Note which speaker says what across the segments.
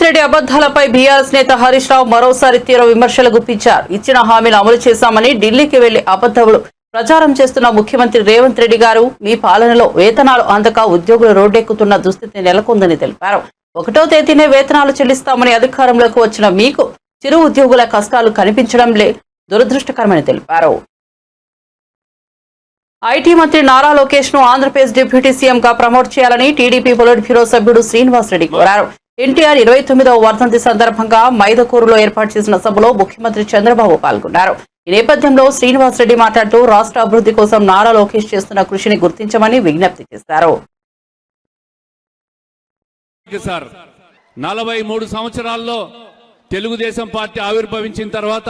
Speaker 1: Reddy అబద్ధాలపై BRS నేత హరీష్ రావు మరోసారి తీవ్ర విమర్శలు గుప్పించారు. ఇచ్చిన హామీలు అమలు చేశామని ఢిల్లీకి వెళ్లి అబద్ధాలు ప్రచారం చేస్తున్న ముఖ్యమంత్రి రేవంత్ రెడ్డి గారు మీ పాలనలో వేతనాలు అందక ఉద్యోగులు రోడ్డెక్కుతున్న దుస్థితి నెలకొందని తెలిపారు. 1వ తేదీనే వేతనాలు చెల్లిస్తామని అధికారంలోకి వచ్చిన మీకు చిరు ఉద్యోగుల కష్టాలు కనిపించడం దురదృష్టకరమని తెలిపారు. ఐటీ మంత్రి నారా లోకేష్ ను ఆంధ్రప్రదేశ్ డిప్యూటీ సీఎం గా ప్రమోట్ చేయాలని టీడీపీ పొలిట్ బ్యూరో సభ్యుడు శ్రీనివాస్ రెడ్డి కోరారు. ఎన్టీఆర్ 29వ వర్ధంతి సందర్భంగా మైదకూరులో ఏర్పాటు చేసిన సభలో ముఖ్యమంత్రి చంద్రబాబు పాల్గొన్నారు. ఈ నేపథ్యంలో శ్రీనివాస్ రెడ్డి మాట్లాడుతూ రాష్ట్ర అభివృద్ధి కోసం నారా లోకేష్ చేస్తున్న కృషిని గుర్తించమని విజ్ఞప్తి చేశారు.
Speaker 2: 43 సంవత్సరాల్లో తెలుగుదేశం పార్టీ ఆవిర్భవించిన తర్వాత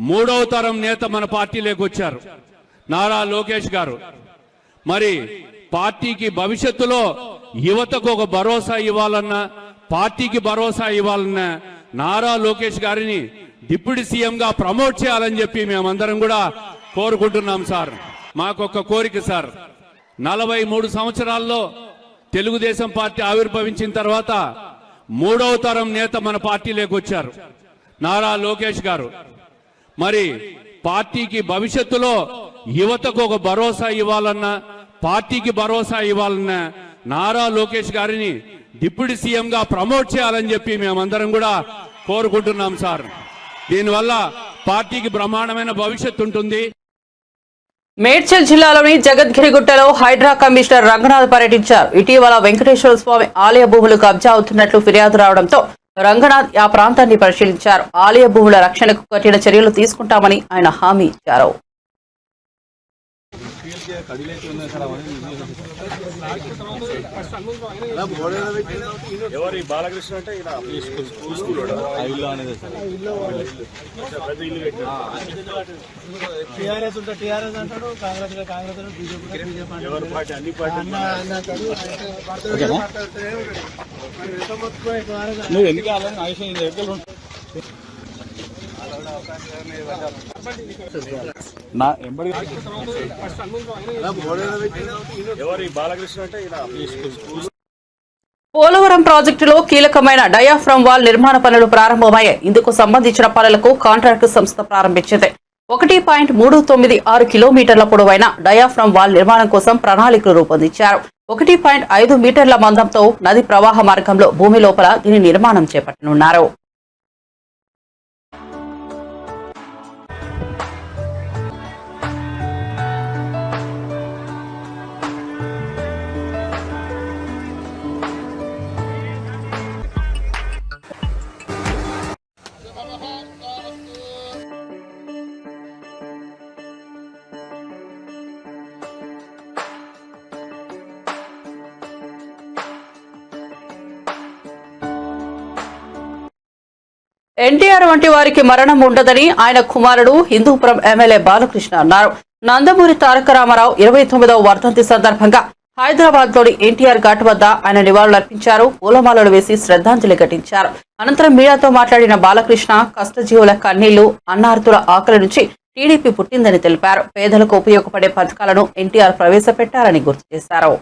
Speaker 2: 3వ తరం నేత మన పార్టీలోకి వచ్చారు నారా లోకేష్ గారు. మరి పార్టీకి భవిష్యత్తులో యువతకు ఒక భరోసా ఇవ్వాలన్నా, పార్టీకి భరోసా ఇవ్వాలన్నా నారా లోకేష్ గారిని డిప్యూటీ సీఎం గా ప్రమోట్ చేయాలని చెప్పి మేమందరం కూడా కోరుకుంటున్నాం సార్. మాకొక కోరిక సార్, 43 సంవత్సరాల్లో తెలుగుదేశం పార్టీ ఆవిర్భవించిన తర్వాత 3వ తరం నేత మన పార్టీలోకి వచ్చారు నారా లోకేష్ గారు. మరి పార్టీకి భవిష్యత్తులో యువతకు ఒక భరోసా ఇవ్వాలన్నా, పార్టీకి భరోసా ఇవ్వాలన్నా నారా లోకేష్ గారిని డిప్యూటీ సీఎం గా ప్రమోట్ చేయాలని చెప్పి మేమందరం కూడా కోరుకుంటున్నాం సార్. దీనివల్ల పార్టీకి బ్రహ్మాండమైన భవిష్యత్తు ఉంటుంది.
Speaker 1: మేడ్చల్ జిల్లాలోని జగద్గిరిగుట్టలో హైడ్రా కమిషనర్ రంగనాథ్ పర్యటించారు. ఇటీవల వెంకటేశ్వర స్వామి ఆలయ భూములు కబ్జా అవుతున్నట్లు ఫిర్యాదు రావడంతో రంగనాథ్ ఆ ప్రాంతాన్ని పరిశీలించారు. ఆలయ భూముల రక్షణకు కఠిన చర్యలు తీసుకుంటామని ఆయన హామీ ఇచ్చారు.
Speaker 3: బాలకృష్ణ అంటే టీఆర్ఎస్ ఉంటే టీఆర్ఎస్ అంటాడు, కాంగ్రెస్ కాంగ్రెస్, బీజేపీ అన్ని పార్టీ బాలకృష్ణ అంటే
Speaker 1: పోలవరం ప్రాజెక్టులో కీలకమైన డయాఫ్రమ్ వాల్ నిర్మాణ పనులు ప్రారంభమయ్యాయి. ఇందుకు సంబంధించిన పనులకు కాంట్రాక్టు సంస్థ ప్రారంభించింది. 1.396 కిలోమీటర్ల పొడవైన డయాఫ్రమ్ వాల్ నిర్మాణం కోసం ప్రణాళికలు రూపొందించారు. 1.5 మీటర్ల మందంతో నది ప్రవాహ మార్గంలో భూమి లోపల దీని నిర్మాణం చేపట్టనున్నారు. ఎన్టీఆర్ వంటి వారికి మరణం ఉండదని ఆయన కుమారుడు హిందూపురం ఎమ్మెల్యే బాలకృష్ణ అన్నారు. నందమూరి తారక రామారావు 29వ వర్ధంతి సందర్భంగా హైదరాబాద్ లోని ఎన్టీఆర్ ఘాట్ వద్ద ఆయన నివాళులర్పించారు. పూలమాలలు వేసి శ్రద్ధాంజలి ఘటించారు. అనంతరం మీడియాతో మాట్లాడిన బాలకృష్ణ కష్టజీవుల కన్నీళ్లు, అన్నార్తుల ఆకలి నుంచి టీడీపీ పుట్టిందని తెలిపారు. పేదలకు ఉపయోగపడే పథకాలను ఎన్టీఆర్ ప్రవేశపెట్టారని గుర్తు చేశారు.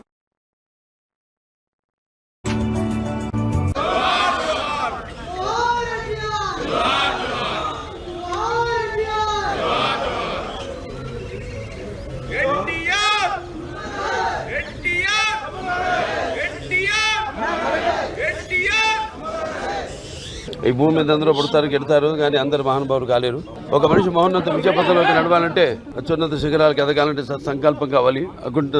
Speaker 4: ఈ భూమి మీద అందరూ పుడతారు గెడతారు, కానీ అందరు మహానుభావులు కాలేరు. ఒక మనిషి మహోన్నత విజయపథంలోకి నడవాలంటే, అత్యున్నత శిఖరాలకు ఎదగాలంటే సంకల్పం కావాలి, అకుంఠ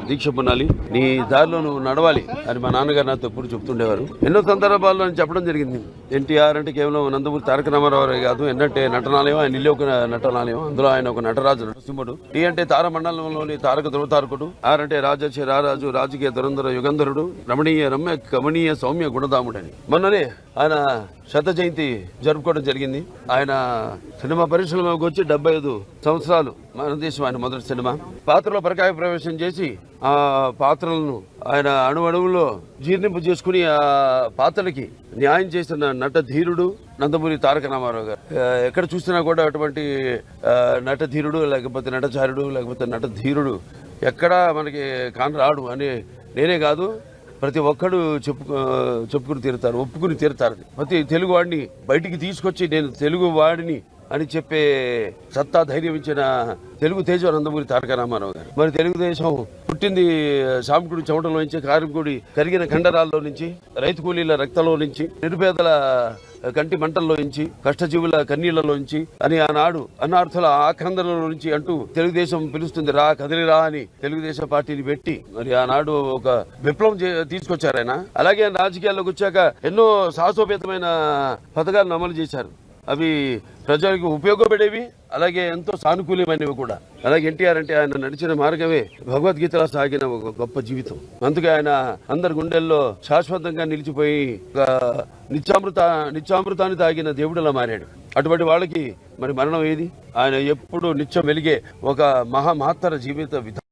Speaker 4: దీక్ష పొందాలి, నీ దారిలో నువ్వు నడవాలి అని మా నాన్నగారు నాతో ఎప్పుడు చెప్తుండేవారు. ఎన్నో సందర్భాల్లో నేను చెప్పడం జరిగింది. ఎన్టీఆర్ అంటే కేవలం నందమూరి తారక రామారావు కాదు, ఏంటంటే నటనాలయం, ఆయన ఇల్లు ఒక నటనాలయం, అందులో ఆయన ఒక నటరాజు నరసింహుడు. టీ అంటే తారమండలంలోని తారక ధృవతారకుడు, ఆర్ అంటే రాజర్షి రారాజు, రాజకీయ దురంధర యుగంధరుడు, రమణీయ రమ్య కమనీయ సౌమ్య గుణదాముడని. మొన్ననే ఆయన శత జయంతి జరుపుకోవడం జరిగింది. ఆయన సినిమా పరిశ్రమకు వచ్చి 75 సంవత్సరాలు మన దేశం ఆయన మొదటి సినిమా. పాత్రలో పరకాయ ప్రవేశం చేసి ఆ పాత్రలను ఆయన అణువణువులో జీర్ణింపు చేసుకుని ఆ పాత్రలకి న్యాయం చేసిన నట ధీరుడు నందమూరి తారక రామారావు గారు. ఎక్కడ చూసినా కూడా అటువంటి నట ధీరుడు, లేకపోతే నటచారుడు, లేకపోతే నట ధీరుడు ఎక్కడా మనకి కానరాడు అని నేనే కాదు, ప్రతి ఒక్కడు చెప్పుకుని తీరుతారు, ఒప్పుకుని తీరుతారు. ప్రతి తెలుగు వాడిని బయటికి తీసుకొచ్చి నేను తెలుగు వాడిని అని చెప్పే సత్తా ధైర్యం ఇచ్చిన తెలుగు తేజం నందమూరి తారక రామారావు గారు. మరి తెలుగుదేశం పుట్టింది శ్రామికుడి చెమటలో నుంచి, కార్మికుడి కరిగిన కండరాల్లో నుంచి, రైతు కూలీల రక్తంలో నుంచి, నిరుపేదల కంటి మంటల్లో నుంచి, కష్టజీవుల కన్నీళ్లలో నుంచి అని ఆనాడు అన్నార్థుల ఆక్రందనలో నుంచి అంటూ తెలుగుదేశం పిలుస్తుంది రా కదిలిరా అని తెలుగుదేశం పార్టీని పెట్టి మరి ఆనాడు ఒక విప్లవం తీసుకొచ్చారు ఆయన. అలాగే రాజకీయాల్లోకి వచ్చాక ఎన్నో సాహసోపేతమైన పథకాలను అమలు చేశారు. అవి ప్రజలకు ఉపయోగపడేవి, అలాగే ఎంతో సానుకూలమైనవి కూడా. అలాగే ఎన్టీఆర్ అంటే ఆయన నడిచిన మార్గమే భగవద్గీతలో సాగిన ఒక గొప్ప జీవితం. అందుకే ఆయన అందరి గుండెల్లో శాశ్వతంగా నిలిచిపోయి ఒక నిత్యామృతాన్ని తాగిన దేవుడిలా మారాడు. అటువంటి వాళ్ళకి మరి మరణం ఏది? ఆయన ఎప్పుడు నిత్యం వెలిగే ఒక మహత్తర జీవిత విధానం.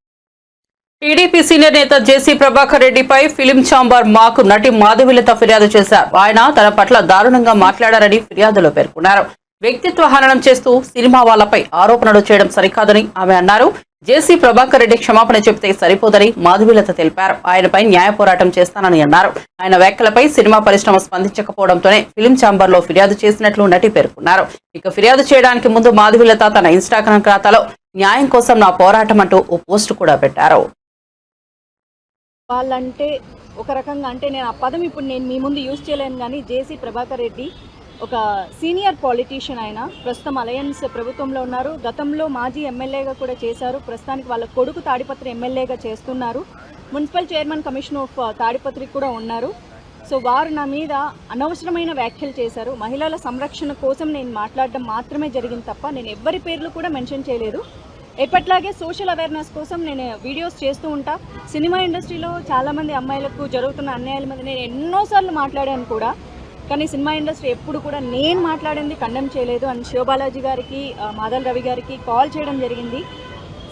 Speaker 1: టీడీపీ సీనియర్ నేత జేసీ ప్రభాకర్ రెడ్డిపై ఫిలిం ఛాంబర్ మాకు నటి మాధవిలత ఫిర్యాదు చేశారు. ఆయన తన పట్ల దారుణంగా మాట్లాడారని ఫిర్యాదులో పేర్కొన్నారు. వ్యక్తిత్వ హననం చేస్తూ సినిమా వాళ్లపై ఆరోపణలు చేయడం సరికాదని ఆమె అన్నారు. జేసీ ప్రభాకర్ రెడ్డి క్షమాపణ చెబితే సరిపోదని మాధవిలత తెలిపారు. ఆయనపై న్యాయ పోరాటం చేస్తానని అన్నారు. ఆయన వ్యాఖ్యలపై సినిమా పరిశ్రమ స్పందించకపోవడంతోనే ఫిలిం ఛాంబర్ లో ఫిర్యాదు చేసినట్లు నటి పేర్కొన్నారు. ఇక ఫిర్యాదు చేయడానికి ముందు మాధవిలత తన ఇన్స్టాగ్రామ్ ఖాతాలో న్యాయం కోసం నా పోరాటం అంటూ ఓ పోస్ట్ కూడా పెట్టారు.
Speaker 5: వాళ్ళంటే ఒక రకంగా అంటే నేను ఆ పదం ఇప్పుడు నేను మీ ముందు యూజ్ చేయలేను, కానీ జేసీ ప్రభాకర్ రెడ్డి ఒక సీనియర్ పాలిటీషియన్. ఆయన ప్రస్తుతం అలయన్స్ ప్రభుత్వంలో ఉన్నారు. గతంలో మాజీ ఎమ్మెల్యేగా కూడా చేశారు. ప్రస్తుతానికి వాళ్ళ కొడుకు తాడిపత్రి ఎమ్మెల్యేగా చేస్తున్నారు. Municipal chairman commission of Tadipatri కూడా ఉన్నారు. సో వారు నా మీద అనవసరమైన వ్యాఖ్యలు చేశారు. మహిళల సంరక్షణ కోసం నేను మాట్లాడడం మాత్రమే జరిగింది తప్ప నేను ఎవ్వరి పేర్లు కూడా మెన్షన్ చేయలేదు. ఎప్పట్లాగే సోషల్ అవేర్నెస్ కోసం నేను వీడియోస్ చేస్తూ ఉంటా. సినిమా ఇండస్ట్రీలో చాలామంది అమ్మాయిలకు జరుగుతున్న అన్యాయాల మీద నేను ఎన్నోసార్లు మాట్లాడాను కూడా, కానీ సినిమా ఇండస్ట్రీ ఎప్పుడు కూడా నేను మాట్లాడింది కండెమ్ చేయలేదు. అండ్ శివబాలాజీ గారికి, మాదల్ రవి గారికి కాల్ చేయడం జరిగింది.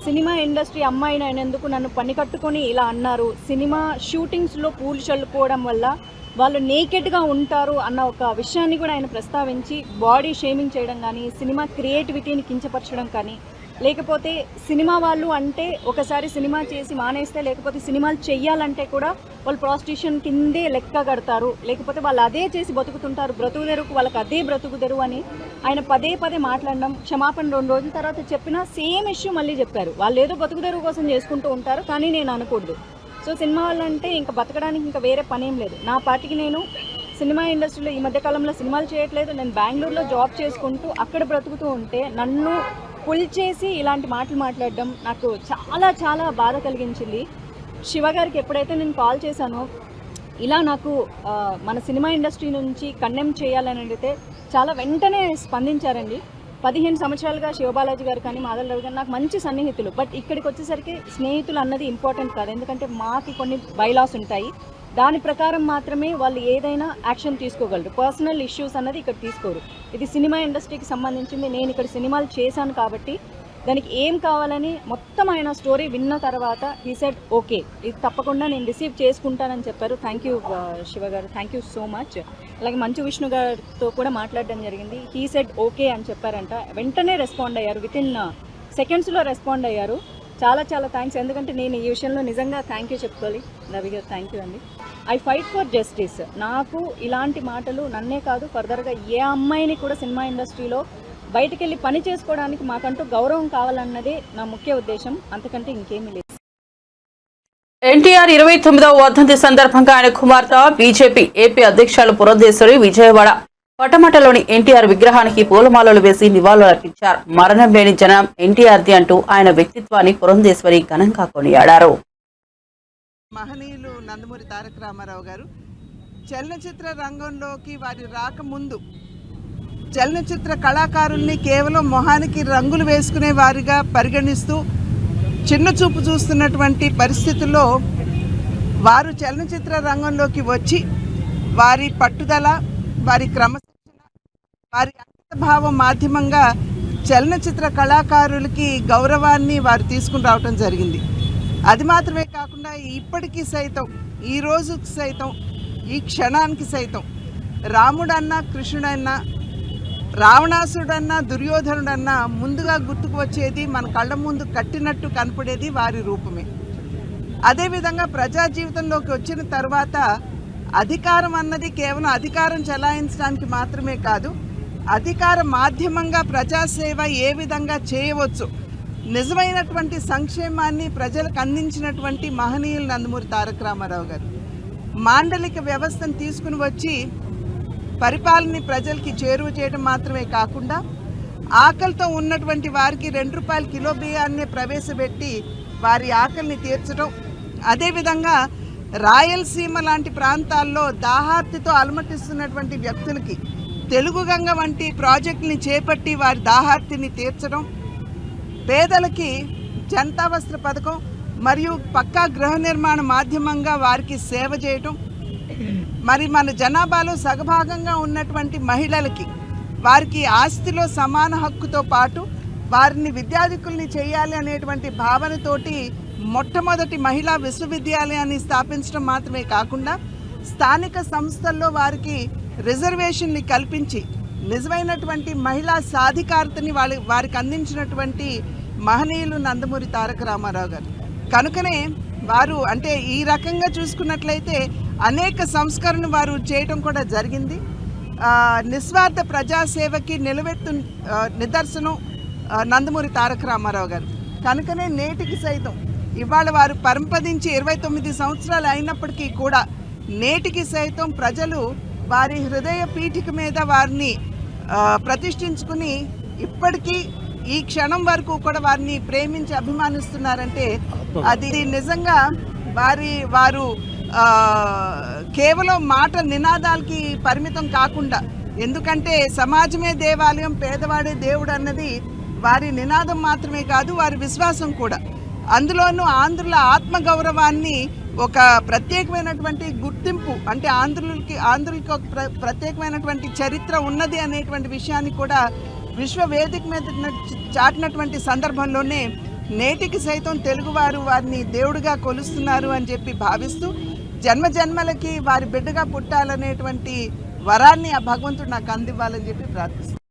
Speaker 5: సినిమా ఇండస్ట్రీ అమ్మాయిని అయినందుకు నన్ను పని కట్టుకొని ఇలా అన్నారు. సినిమా షూటింగ్స్లో పూలు చల్లుకోవడం వల్ల వాళ్ళు నేకెడ్గా ఉంటారు అన్న ఒక విషయాన్ని కూడా ఆయన ప్రస్తావించి బాడీ షేమింగ్ చేయడం కానీ, సినిమా క్రియేటివిటీని కించపరచడం కానీ, లేకపోతే సినిమా వాళ్ళు అంటే ఒకసారి సినిమా చేసి మానేస్తే, లేకపోతే సినిమాలు చెయ్యాలంటే కూడా వాళ్ళు ప్రాస్టిట్యూషన్ కిందే లెక్క కడతారు, లేకపోతే వాళ్ళు అదే చేసి బతుకుతుంటారు, బ్రతుకుదెరుకు వాళ్ళకి అదే బ్రతుకుదెరు అని ఆయన పదే పదే మాట్లాడడం. క్షమాపణ 2 రోజుల తర్వాత చెప్పినా సేమ్ ఇష్యూ మళ్ళీ చెప్పారు. వాళ్ళు ఏదో బతుకుదెరువు కోసం చేసుకుంటూ ఉంటారు, కానీ నేను అనకూడదు. సో సినిమా వాళ్ళంటే ఇంకా బతకడానికి ఇంకా వేరే పనేం లేదు. నా పార్టీకి నేను సినిమా ఇండస్ట్రీలో ఈ మధ్యకాలంలో సినిమాలు చేయట్లేదు. నేను బెంగళూరులో జాబ్ చేసుకుంటూ అక్కడ బ్రతుకుతూ ఉంటే నన్ను పుల్ చేసి ఇలాంటి మాటలు మాట్లాడడం నాకు చాలా చాలా బాధ కలిగించింది. శివ గారికి ఎప్పుడైతే నేను కాల్ చేశానో ఇలా నాకు మన సినిమా ఇండస్ట్రీ నుంచి కండెమ్ చేయాలని అడిగితే చాలా వెంటనే స్పందించారండి. 15 సంవత్సరాలుగా శివబాలాజీ గారు కానీ, మాదల్ రవి గారు నాకు మంచి సన్నిహితులు. బట్ ఇక్కడికి వచ్చేసరికి స్నేహితులు అన్నది ఇంపార్టెంట్ కాదు. ఎందుకంటే మాకు కొన్ని బైలాస్ ఉంటాయి. దాని ప్రకారం మాత్రమే వాళ్ళు ఏదైనా యాక్షన్ తీసుకోగలరు. పర్సనల్ ఇష్యూస్ అన్నది ఇక్కడ తీసుకోరు. ఇది సినిమా ఇండస్ట్రీకి సంబంధించింది. నేను ఇక్కడ సినిమాలు చేశాను కాబట్టి దానికి ఏం కావాలని మొత్తం ఆయన స్టోరీ విన్న తర్వాత హీ సెడ్ ఓకే, ఇది తప్పకుండా నేను రిసీవ్ చేసుకుంటానని చెప్పారు. థ్యాంక్ యూ శివ గారు, థ్యాంక్ యూ సో మచ్. అలాగే మంచు విష్ణు గారితో కూడా మాట్లాడడం జరిగింది. హీ సెడ్ ఓకే అని చెప్పారంట. వెంటనే రెస్పాండ్ అయ్యారు, వితిన్ సెకండ్స్లో రెస్పాండ్ అయ్యారు. చాలా చాలా థ్యాంక్స్. ఎందుకంటే నేను ఈ విషయంలో నిజంగా థ్యాంక్ యూ చెప్పుకోవాలి. రవి గారు థ్యాంక్ యూ అండి. I fight for justice. నాకు ఇలాంటి మాటలు నన్నే కాదు, ఫర్దర్గా ఏ అమ్మాయిని కూడా సినిమా ఇండస్ట్రీలో బయటికి వెళ్ళి పని చేసుకోవడానికి మాకంటూ గౌరవం కావాలన్నదే నా ముఖ్య ఉద్దేశం. అంతకంటే ఇంకేమీ లేదు.
Speaker 1: ఎన్టీఆర్ 29వ వర్ధంతి సందర్భంగా ఆయన కుమార్తె బీజేపీ ఏపీ అధ్యక్షులు పురంధేశ్వరి విజయవాడ పటమటలోని ఎన్టీఆర్ విగ్రహానికి పూలమాలలు వేసి నివాళులర్పించారు. మరణం లేని జనం ఎన్టీఆర్ది అంటూ ఆయన వ్యక్తిత్వాన్ని పురంధేశ్వరి ఘనంగా కొనియాడారు.
Speaker 6: మహనీయులు నందమూరి తారక రామారావు గారు చలనచిత్ర రంగంలోకి వారి రాకముందు చలనచిత్ర కళాకారుల్ని కేవలం మొహానికి రంగులు వేసుకునే వారిగా పరిగణిస్తూ చిన్న చూపు చూస్తున్నటువంటి పరిస్థితుల్లో వారు చలనచిత్ర రంగంలోకి వచ్చి వారి పట్టుదల, వారి క్రమశిక్షణ, వారి అంకితభావం మాధ్యమంగా చలనచిత్ర కళాకారులకి గౌరవాన్ని వారు తీసుకుని రావటం జరిగింది. అది మాత్రమే కాకుండా ఇప్పటికీ సైతం, ఈ రోజుకి సైతం, ఈ క్షణానికి సైతం రాముడన్నా, కృష్ణుడన్నా, రావణాసుడన్నా, దుర్యోధనుడన్నా ముందుగా గుర్తుకు వచ్చేది, మన కళ్ళ ముందు కట్టినట్టు కనపడేది వారి రూపమే. అదేవిధంగా ప్రజా జీవితంలోకి వచ్చిన తర్వాత అధికారం అన్నది కేవలం అధికారం చెలాయించడానికి మాత్రమే కాదు, అధికార మాధ్యమంగా ప్రజాసేవ ఏ విధంగా చేయవచ్చు, నిజమైనటువంటి సంక్షేమాన్ని ప్రజలకు అందించినటువంటి మహనీయులు నందమూరి తారక రామారావు గారు. మాండలిక వ్యవస్థను తీసుకుని వచ్చి పరిపాలనని ప్రజలకి చేరువ చేయడం మాత్రమే కాకుండా ఆకలితో ఉన్నటువంటి వారికి 2 రూపాయల కిలో బియ్యాన్ని ప్రవేశపెట్టి వారి ఆకలిని తీర్చడం, అదేవిధంగా రాయలసీమ లాంటి ప్రాంతాల్లో దాహార్తితో అలమటిస్తున్నటువంటి వ్యక్తులకి తెలుగు గంగ వంటి ప్రాజెక్టుని చేపట్టి వారి దాహార్తిని తీర్చడం, పేదలకి జనతా వస్త్ర పథకం మరియు పక్కా గృహ నిర్మాణ మాధ్యమంగా వారికి సేవ చేయటం, మరి మన జనాభాలో సగభాగంగా ఉన్నటువంటి మహిళలకి వారికి ఆస్తిలో సమాన హక్కుతో పాటు వారిని విద్యాధికుల్ని చేయాలి అనేటువంటి భావనతోటి మొట్టమొదటి మహిళా విశ్వవిద్యాలయాన్ని స్థాపించడం మాత్రమే కాకుండా స్థానిక సంస్థల్లో వారికి రిజర్వేషన్ని కల్పించి నిజమైనటువంటి మహిళా సాధికారతని వారికి అందించినటువంటి మహనీయులు నందమూరి తారక రామారావు గారు. కనుకనే వారు అంటే ఈ రకంగా చూసుకున్నట్లయితే అనేక సంస్కరణ వారు చేయటం కూడా జరిగింది. నిస్వార్థ ప్రజాసేవకి నిలవెత్తు నిదర్శనం నందమూరి తారక రామారావు గారు. కనుకనే నేటికి సైతం ఇవాళ వారు పరంపదించి 29 సంవత్సరాలు అయినప్పటికీ కూడా నేటికి సైతం ప్రజలు వారి హృదయ పీఠిక మీద వారిని ప్రతిష్ఠించుకుని ఇప్పటికీ ఈ క్షణం వరకు కూడా వారిని ప్రేమించి అభిమానిస్తున్నారంటే అది నిజంగా వారు కేవలం మాట నినాదాలకి పరిమితం కాకుండా, ఎందుకంటే సమాజమే దేవాలయం పేదవాడే దేవుడు అన్నది వారి నినాదం మాత్రమే కాదు, వారి విశ్వాసం కూడా. అందులోనూ ఆంధ్రుల ఆత్మగౌరవాన్ని ఒక ప్రత్యేకమైనటువంటి గుర్తింపు, అంటే ఆంధ్రులకి ఒక ప్రత్యేకమైనటువంటి చరిత్ర ఉన్నది అనేటువంటి విషయాన్ని కూడా విశ్వ వేదిక మీద చాటినటువంటి సందర్భంలోనే నేటికి సైతం తెలుగువారు వారిని దేవుడిగా కొలుస్తున్నారు అని చెప్పి భావిస్తూ జన్మ జన్మలకి వారి బిడ్డగా పుట్టాలనేటువంటి వరాన్ని ఆ భగవంతుడు నాకు అందివ్వాలని చెప్పి ప్రార్థిస్తున్నాను.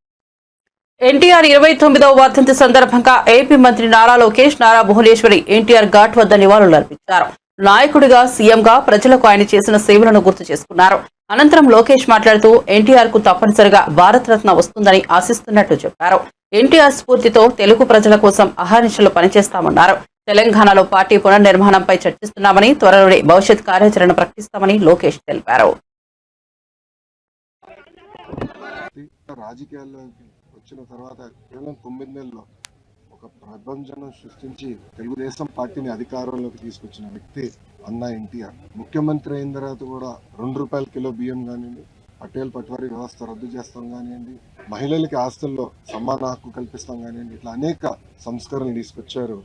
Speaker 1: ఎన్టీఆర్ 29వ వర్ధంతి సందర్భంగా ఏపీ మంత్రి నారా లోకేష్, నారా భువనేశ్వరి ఎన్టీఆర్ ఘాట్ వద్ద నివాళులర్పించారు. నాయకుడిగా, సీఎంగా ప్రజలకు ఆయన చేసిన సేవలను గుర్తు చేసుకున్నారు. అనంతరం లోకేష్ మాట్లాడుతూ ఎన్టీఆర్ కు తప్పనిసరిగా భారతరత్న వస్తుందని ఆశిస్తున్నట్టు చెప్పారు. ఎన్టీఆర్ స్ఫూర్తితో తెలుగు ప్రజల కోసం అహర్నిశలు పనిచేస్తామన్నారు. తెలంగాణలో పార్టీ పునర్నిర్మాణంపై చర్చిస్తున్నామని, త్వరలోనే భవిష్యత్ కార్యాచరణ ప్రకటిస్తామని లోకేష్ తెలిపారు.
Speaker 7: రాజకీయాల్లోకి వచ్చిన తర్వాత కేవలం 9 నెలల్లో ఒక ప్రభంజనం సృష్టించి తెలుగుదేశం పార్టీని అధికారంలోకి తీసుకొచ్చిన వ్యక్తి అన్నా ఎన్టీఆర్. ముఖ్యమంత్రి అయిన తర్వాత కూడా 2 రూపాయల కిలో బియ్యం కానివ్వండి, పటేల్ పట్వారీ వ్యవస్థ రద్దు చేస్తాం కానివ్వండి, మహిళలకి ఆస్తుల్లో సమాన హక్కు కల్పిస్తాం కానివ్వండి, ఇట్లా అనేక సంస్కరణలు తీసుకొచ్చారు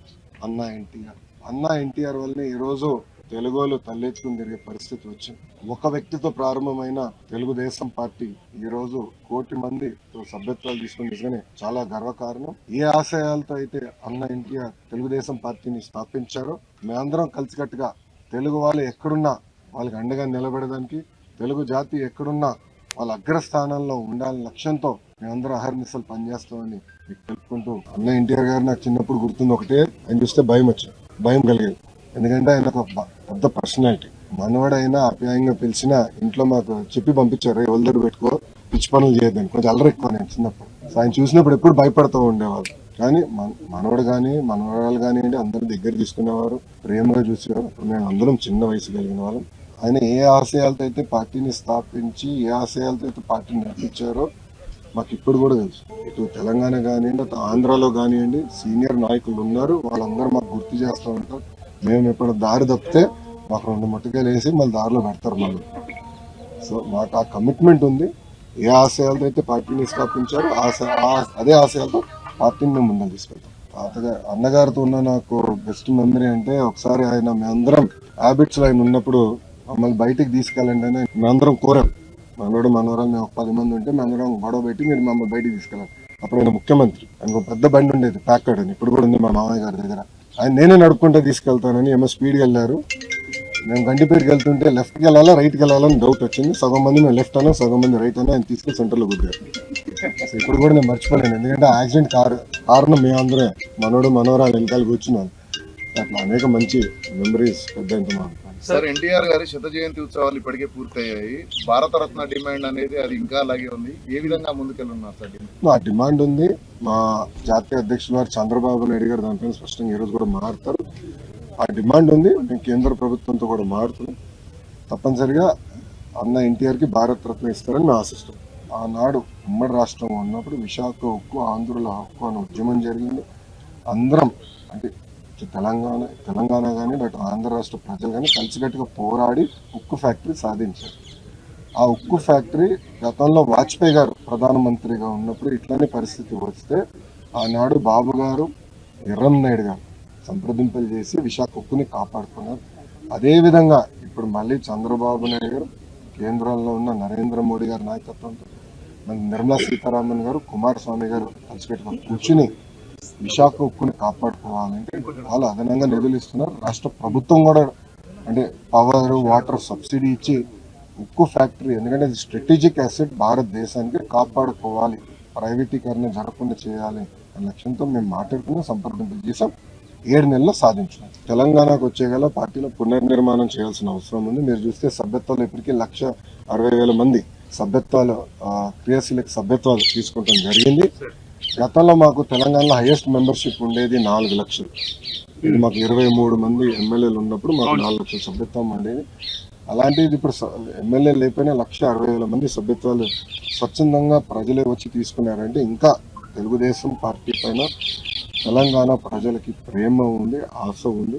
Speaker 7: అన్నా ఎన్టీఆర్. అన్నా ఎన్టీఆర్ వల్లనే ఈరోజు తెలుగులో తలెత్తుకుని తిరిగే పరిస్థితి వచ్చింది. ఒక వ్యక్తితో ప్రారంభమైన తెలుగుదేశం పార్టీ ఈ రోజు 1 కోటి మందితో సభ్యత్వాలు తీసుకుని నిజంగానే చాలా గర్వకారణం. ఏ ఆశయాలతో అయితే అన్న ఎన్టీఆర్ తెలుగుదేశం పార్టీని స్థాపించారో మేమందరం కలిసికట్టుగా తెలుగు వాళ్ళు ఎక్కడున్నా వాళ్ళకి అండగా నిలబడడానికి, తెలుగు జాతి ఎక్కడున్నా వాళ్ళ అగ్రస్థానంలో ఉండాలని లక్ష్యంతో మేమందరం అహర్నిశలు పనిచేస్తామని మీకు తెలుపుకుంటూ, అన్న ఎన్టీఆర్ గారు నాకు చిన్నప్పుడు గుర్తుంది ఒకటే, ఆయన చూస్తే భయం కలిగేది. ఎందుకంటే ఆయన ఒక పెద్ద పర్సనాలిటీ. మనవాడైనా ఆప్యాయంగా పిలిచినా ఇంట్లో మాకు చెప్పి పంపించారు, ఎవరి దగ్గర పెట్టుకో, పిచ్చి పనులు చేయొద్దని. కొంచెం అల్లరి ఎక్కువ నేను చిన్నప్పుడు. ఆయన చూసినప్పుడు ఎప్పుడు భయపడుతూ ఉండేవాళ్ళు. కానీ మనవాడు కానీ మనవరాలు కానివ్వండి అందరూ దగ్గర తీసుకునేవారు, ప్రేమగా చూసేవారు. మేము అందరం చిన్న వయసు కలిగిన వాళ్ళం. ఆయన ఏ ఆశయాలతో అయితే పార్టీని స్థాపించి, ఏ ఆశయాలతో అయితే పార్టీని నడిపించారో మాకు ఇప్పుడు కూడా తెలుసు. ఇటు తెలంగాణ కానివ్వండి, అటు ఆంధ్రాలో కానివ్వండి సీనియర్ నాయకులు ఉన్నారు. వాళ్ళందరూ మాకు గుర్తు చేస్తూ ఉంటారు. మేము ఎప్పుడు దారి తప్పితే మాకు 2 ముట్టకాయలు వేసి మళ్ళీ దారిలో పెడతారు మళ్ళీ. సో మాకు ఆ కమిట్మెంట్ ఉంది. ఏ ఆశయాలతో అయితే పార్టీని స్థాపించారో అదే ఆశయాలతో పార్టీని మేము ముందుకు తీసుకెళ్తాం. పాతగా అన్నగారితో ఉన్న నాకు బెస్ట్ మెమరీ అంటే, ఒకసారి ఆయన మేమందరం హ్యాబిట్స్లో ఆయన ఉన్నప్పుడు మమ్మల్ని బయటికి తీసుకెళ్ళండి అని మేమందరం కోరాం. మనోడు మనవరాలు మేము 10 మంది ఉంటే మేమందరం గొడవ పెట్టి మీరు మమ్మల్ని బయటికి తీసుకెళ్ళాలి. అప్పుడు ఆయన ముఖ్యమంత్రి. ఆయనకు పెద్ద బండి ఉండేది, ప్యాకెడ్ అని, ఇప్పుడు కూడా ఉంది మా మామయ్య గారి దగ్గర. ఆయన నేనే నడుపుకుంటే తీసుకెళ్తానని ఏమో స్పీడ్గా వెళ్ళారు. మేము గండిపేటకి వెళ్తుంటే లెఫ్ట్కి వెళ్ళాలా రైట్కి వెళ్ళాలని డౌట్ వచ్చింది. సగం మంది మేము లెఫ్ట్ అన్నా, సగం మంది రైట్ అన్నా. ఆయన తీసుకెళ్ళి సెంటర్లో కుదిరారు. ఇప్పుడు కూడా నేను మర్చిపోలేను, ఎందుకంటే యాక్సిడెంట్ కారణం మేమందరే. మనోడు మనవరాలు వెనకాల కూర్చున్నాను. అట్లా అనేక మంచి మెమరీస్ పెద్ద ఇంత మాకు.
Speaker 8: సార్ ఎన్టీఆర్ గారి శత జయంతి ఉత్సవాలు ఇప్పటికే పూర్తయ్యాయి. భారతరత్న డిమాండ్ అనేది అది ఇంకా అలాగే ఉంది. ఏ విధంగా ముందుకెళ్ళున్నారు సార్?
Speaker 7: ఆ డిమాండ్ ఉంది. మా జాతీయ అధ్యక్షులు వారు చంద్రబాబు నాయుడు గారు దానిపైన స్పష్టంగా ఈరోజు కూడా మారుతారు. ఆ డిమాండ్ ఉంది. మేము కేంద్ర ప్రభుత్వంతో కూడా మారుతున్నాం. తప్పనిసరిగా అన్న ఎన్టీఆర్కి భారతరత్న ఇస్తారని మేము ఆశిస్తాం. ఆనాడు ఉమ్మడి రాష్ట్రంలో ఉన్నప్పుడు విశాఖ ఉక్కు, ఆంధ్రుల హక్కు అనే ఉద్యమం జరిగింది. అందరం అంటే తెలంగాణ కానీ అటు ఆంధ్ర రాష్ట్ర ప్రజలు కానీ కలిసికట్టుగా పోరాడి ఉక్కు ఫ్యాక్టరీ సాధించారు. ఆ ఉక్కు ఫ్యాక్టరీ గతంలో వాజ్పేయి గారు ప్రధానమంత్రిగా ఉన్నప్పుడు ఇట్లానే పరిస్థితి వస్తే ఆనాడు బాబు గారు, ఎర్రంనాయుడు గారు సంప్రదింపులు చేసి విశాఖ ఉక్కుని కాపాడుకున్నారు. అదేవిధంగా ఇప్పుడు మళ్ళీ చంద్రబాబు నాయుడు గారు, కేంద్రంలో ఉన్న నరేంద్ర మోడీ గారి నాయకత్వంతో నిర్మలా సీతారామన్ గారు, కుమారస్వామి గారు కలిసికట్టుగా కూర్చుని విశాఖ ఉక్కుని కాపాడుకోవాలంటే వాళ్ళు అదనంగా నిధులు ఇస్తున్నారు. రాష్ట్ర ప్రభుత్వం కూడా అంటే పవర్, వాటర్ సబ్సిడీ ఇచ్చి ఉక్కు ఫ్యాక్టరీ, ఎందుకంటే ఇది స్ట్రాటజిక్ అసెట్, భారతదేశానికి కాపాడుకోవాలి, ప్రైవేటీకరణ జరగకుండా చేయాలి అనే లక్ష్యంతో మేము మాట్లాడుకుని సంప్రదింపులు చేసాం. 7 నెలల్లో సాధించాం. తెలంగాణకు వచ్చేగల పార్టీలో పునర్నిర్మాణం చేయాల్సిన అవసరం ఉంది. మీరు చూస్తే సభ్యత్వాలు ఇప్పటికీ 1,60,000 మంది సభ్యత్వాలు, క్రియాశీలక సభ్యత్వాలు తీసుకుంటాం జరిగింది. గతంలో మాకు తెలంగాణలో హైయెస్ట్ మెంబర్షిప్ ఉండేది 4 లక్షలు. ఇది మాకు 23 మంది ఎమ్మెల్యేలు ఉన్నప్పుడు మాకు 4 లక్షల సభ్యత్వం ఉండేది. అలాంటిది ఇప్పుడు ఎమ్మెల్యేలు లేకపోయినా 1,60,000 మంది సభ్యత్వాలు స్వచ్ఛందంగా ప్రజలే వచ్చి తీసుకున్నారంటే ఇంకా తెలుగుదేశం పార్టీ పైన తెలంగాణ ప్రజలకి ప్రేమ ఉంది, ఆశ ఉంది.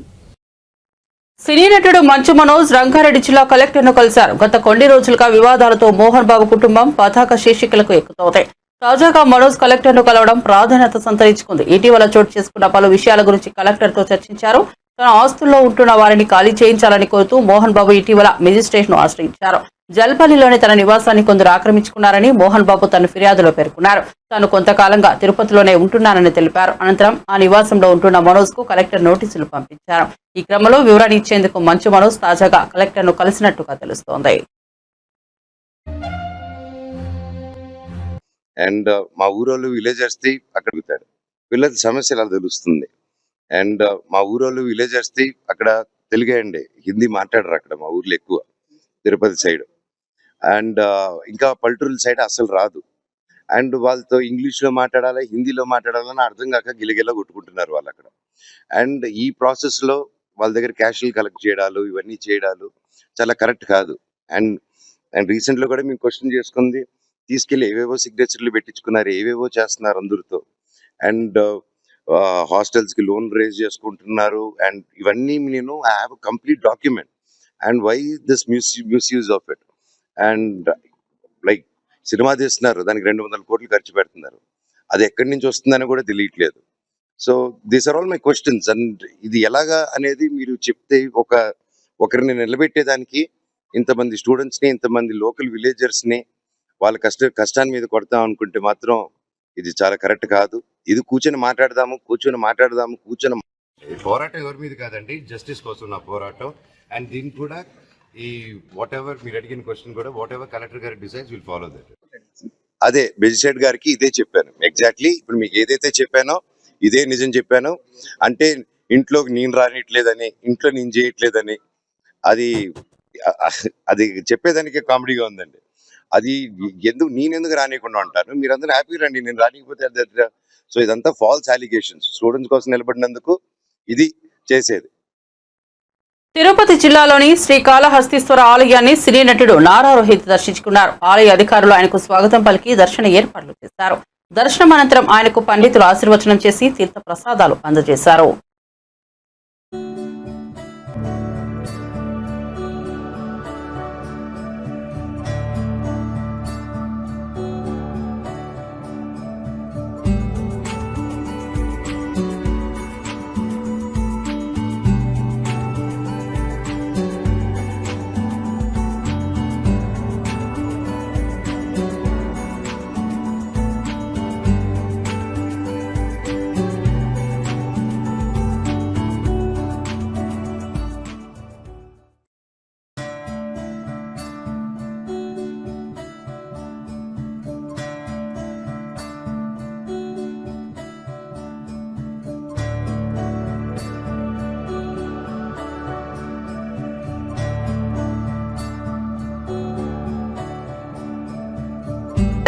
Speaker 1: సినీ నటుడు మంచు మనోజ్ రంగారెడ్డి జిల్లా కలెక్టర్ను కలిశారు. గత కొన్ని రోజులుగా వివాదాలతో మోహన్ బాబు కుటుంబం పతాక శీర్షికలకు ఎక్కుతోంది. తాజాగా మనోజ్ కలెక్టర్ను కలవడం ప్రాధాన్యత సంతరించుకుంది. ఇటీవల చోటు చేసుకున్న పలు విషయాల గురించి కలెక్టర్తో చర్చించారు. తన ఆస్తుల్లో ఉంటున్న వారిని ఖాళీ చేయించాలని కోరుతూ మోహన్ బాబు ఇటీవల మెజిస్ట్రేట్ను ఆశ్రయించారు. జల్పల్లిలోని తన నివాసాన్ని కొందరు ఆక్రమించుకున్నారని మోహన్ బాబు తన ఫిర్యాదులో పేర్కొన్నారు. తాను కొంతకాలంగా తిరుపతిలోనే ఉంటున్నానని తెలిపారు. అనంతరం ఆ నివాసంలో ఉంటున్న మనోజ్ కు కలెక్టర్ నోటీసులు పంపించారు. ఈ క్రమంలో వివరణ ఇచ్చేందుకు మంచు మనోజ్ తాజాగా కలెక్టర్ను కలిసినట్టుగా తెలుస్తోంది.
Speaker 9: అండ్ మా ఊరోళ్ళు విలేజర్స్ ది అక్కడ అడుగుతాడు, వీళ్ళది సమస్య ఎలా తెలుస్తుంది. అండ్ మా ఊరోళ్ళు విలేజర్స్ ది అక్కడ తెలుగే అండి, హిందీ మాట్లాడరు అక్కడ మా ఊర్లో ఎక్కువ, తిరుపతి సైడ్. అండ్ ఇంకా పల్లెటూరుల సైడ్ అసలు రాదు. అండ్ వాళ్ళతో ఇంగ్లీష్లో మాట్లాడాలి, హిందీలో మాట్లాడాలని అర్థం కాక గిలగిలా కొట్టుకుంటున్నారు వాళ్ళు అక్కడ. అండ్ ఈ ప్రాసెస్లో వాళ్ళ దగ్గర క్యాష్లు కలెక్ట్ చేయడాలు, ఇవన్నీ చేయడాలు చాలా కరెక్ట్ కాదు. అండ్ రీసెంట్లో కూడా మేము క్వశ్చన్ చేసుకుంది, తీసుకెళ్ళి ఏవేవో సిగ్నేచర్లు పెట్టించుకున్నారు, ఏవేవో చేస్తున్నారు అందరితో. అండ్ హాస్టల్స్కి లోన్ రేజ్ చేసుకుంటున్నారు. అండ్ ఇవన్నీ నేను I have complete document. And why this misuse of it. And like cinema తీస్తున్నారు, దానికి 200 కోట్లు ఖర్చు పెడుతున్నారు, అది ఎక్కడి నుంచి వస్తుందని కూడా తెలియట్లేదు. So these are all my questions. And ఇది ఎలాగా అనేది మీరు చెప్తే ఒకరిని నిలబెట్టేదానికి ఇంతమంది స్టూడెంట్స్ని, ఇంతమంది లోకల్ విలేజర్స్ని వాళ్ళ కష్టాన్ని మీద కొడతాం అనుకుంటే మాత్రం ఇది చాలా కరెక్ట్ కాదు. ఇది కూర్చొని మాట్లాడదాము. ఈ పోరాటం ఎవరి మీద కాదండి, జస్టిస్ కోసం నా పోరాటం. అండ్ దీనికి కూడా ఈ వాట్ ఎవర్ మీరు అడిగిన క్వశ్చన్ కూడా వాట్ ఎవర్ కలెక్టర్ గారి డిసైడ్స్ విల్ ఫాలో దట్. అదే మెజిస్ట్రేట్ గారికి ఇదే చెప్పాను ఎగ్జాక్ట్లీ. ఇప్పుడు మీకు ఏదైతే చెప్పానో ఇదే నిజం చెప్పాను. అంటే ఇంట్లోకి నేను రానిట్లేదని, ఇంట్లో నేను చేయట్లేదని, అది చెప్పేదానికి కామెడీగా ఉందండి. అది నేనెందుకు రానియకుండా ఉంటాను, మీరందరూ హ్యాపీ రండి, నేను రానికపోతే. సో ఇదంతా ఫాల్స్ అలిగేషన్స్. స్టూడెంట్స్ కోసం నిలబడినందుకు ఇది చేసేది.
Speaker 1: తిరుపతి జిల్లాలోని శ్రీకాళహస్తీశ్వర ఆలయాన్ని సినీ నటుడు నారా రోహిత్ దర్శించుకున్నారు. ఆలయ అధికారులు ఆయనకు స్వాగతం పలికి దర్శన ఏర్పాట్లు చేశారు. దర్శనం అనంతరం ఆయనకు పండితులు ఆశీర్వచనం చేసి తీర్థ ప్రసాదాలు అందజేశారు.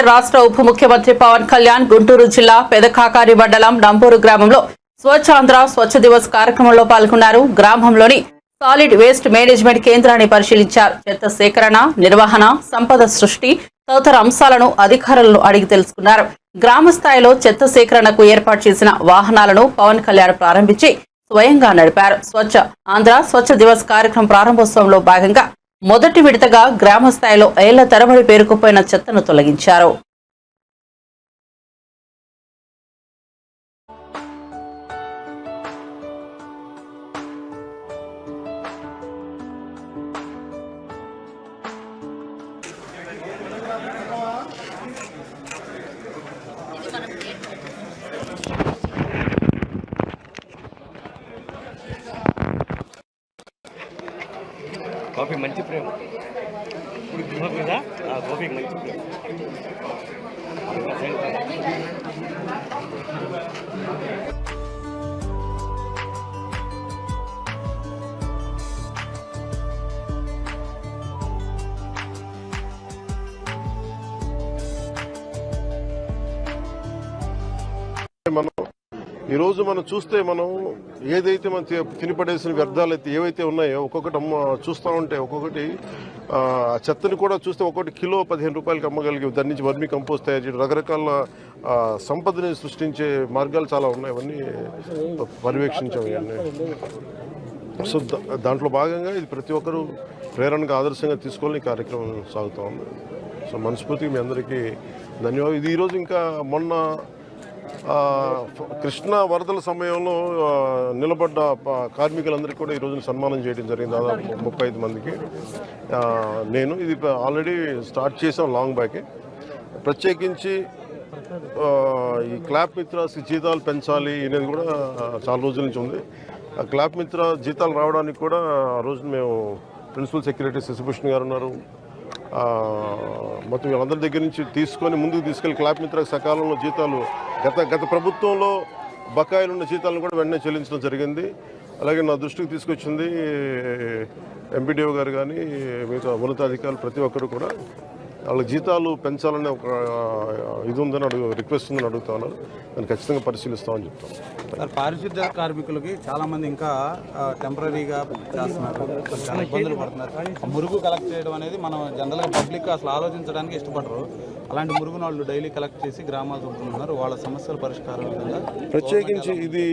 Speaker 1: రాష్ట్ర ఉప ముఖ్యమంత్రి పవన్ కళ్యాణ్ గుంటూరు జిల్లా పెదకాకారి మండలం నంబూరు గ్రామంలో స్వచ్ఛాంధ్ర స్వచ్ఛ దివస్ కార్యక్రమంలో పాల్గొన్నారు. గ్రామంలోని సాలిడ్ వేస్ట్ మేనేజ్మెంట్ కేంద్రాన్ని పరిశీలించారు. చెత్త సేకరణ, నిర్వహణ, సంపద సృష్టి తదితర అంశాలను అధికారులను అడిగి తెలుసుకున్నారు. గ్రామ స్థాయిలో చెత్త సేకరణకు ఏర్పాటు చేసిన వాహనాలను పవన్ కళ్యాణ్ ప్రారంభించి స్వయంగా నడిపారు. స్వచ్ఛ ఆంధ్ర స్వచ్ఛ దివస్ కార్యక్రమం ప్రారంభోత్సవంలో భాగంగా మొదటి విడతగా గ్రామ స్థాయిలో ఏళ్ల తరబడి పేరుకుపోయిన చెత్తను తొలగించారు.
Speaker 3: కాఫీ మంచి ప్రేమ కాఫీ మంచి ప్రేమ.
Speaker 10: ఈరోజు మనం చూస్తే మనం ఏదైతే మనం తినిపడేసిన వ్యర్థాలు అయితే ఏవైతే ఉన్నాయో ఒక్కొక్కటి చూస్తూ ఉంటే ఒక్కొక్కటి చెత్తని కూడా చూస్తే ఒక్కొక్కటి కిలో 15 రూపాయలకి అమ్మగలిగి దాని నుంచి వర్మీ కంపోస్ట్ తయారు చేయడం రకరకాల సంపదని సృష్టించే మార్గాలు చాలా ఉన్నాయి. అవన్నీ పర్యవేక్షించాం. ఇవన్నీ సో దాంట్లో భాగంగా ఇది ప్రతి ఒక్కరూ ప్రేరణగా ఆదర్శంగా తీసుకోవాలని ఈ కార్యక్రమం సాగుతూ ఉంది. సో మనస్ఫూర్తిగా మీ అందరికీ ధన్యవాదాలు. ఇది ఈరోజు ఇంకా మొన్న కృష్ణా వరదల సమయంలో నిలబడ్డ కార్మికులందరికీ కూడా ఈరోజు సన్మానం చేయడం జరిగింది. దాదాపు 35 మందికి. నేను ఇది ఆల్రెడీ స్టార్ట్ చేసాం లాంగ్ బ్యాకే. ప్రత్యేకించి ఈ క్లాప్ మిత్రాస్ జీతాలు పెంచాలి అనేది కూడా చాలా రోజుల నుంచి ఉంది. క్లాప్ మిత్ర జీతాలు రావడానికి కూడా ఆ రోజు మేము ప్రిన్సిపల్ సెక్రటరీ శశిభూషణ్ గారు ఉన్నారు, మొత్తం వీళ్ళందరి దగ్గర నుంచి తీసుకొని ముందుకు తీసుకెళ్లి క్లాప్ మిత్రకు సకాలంలో జీతాలు గత ప్రభుత్వంలో బకాయిలు ఉన్న జీతాలను కూడా వెంటనే చెల్లించడం జరిగింది. అలాగే నా దృష్టికి తీసుకొచ్చింది ఎంపీడీఓ గారు కానీ మిగతా ఉన్నతాధికారులు ప్రతి ఒక్కరు కూడా వాళ్ళ జీతాలు పెంచాలనే ఒక ఇది ఉందని రిక్వెస్ట్ ఉందని అడుగుతా ఉన్నారు. దాన్ని ఖచ్చితంగా పరిశీలిస్తామని చెప్తాం.
Speaker 3: సార్, పారిశుద్ధ్య కార్మికులకి చాలా మంది ఇంకా టెంపరీగా చేస్తున్నారు, చాలా ఇబ్బందులు పడుతున్నారు. మురుగు కలెక్ట్ చేయడం అనేది మనం జనరల్గా పబ్లిక్ అసలు ఆలోచించడానికి ఇష్టపడరు. అలాంటి మురుగును వాళ్ళు డైలీ కలెక్ట్ చేసి గ్రామాలు చూపుతున్నారు. వాళ్ళ సమస్యల పరిష్కారం విధంగా
Speaker 10: ప్రత్యేకించి ఇది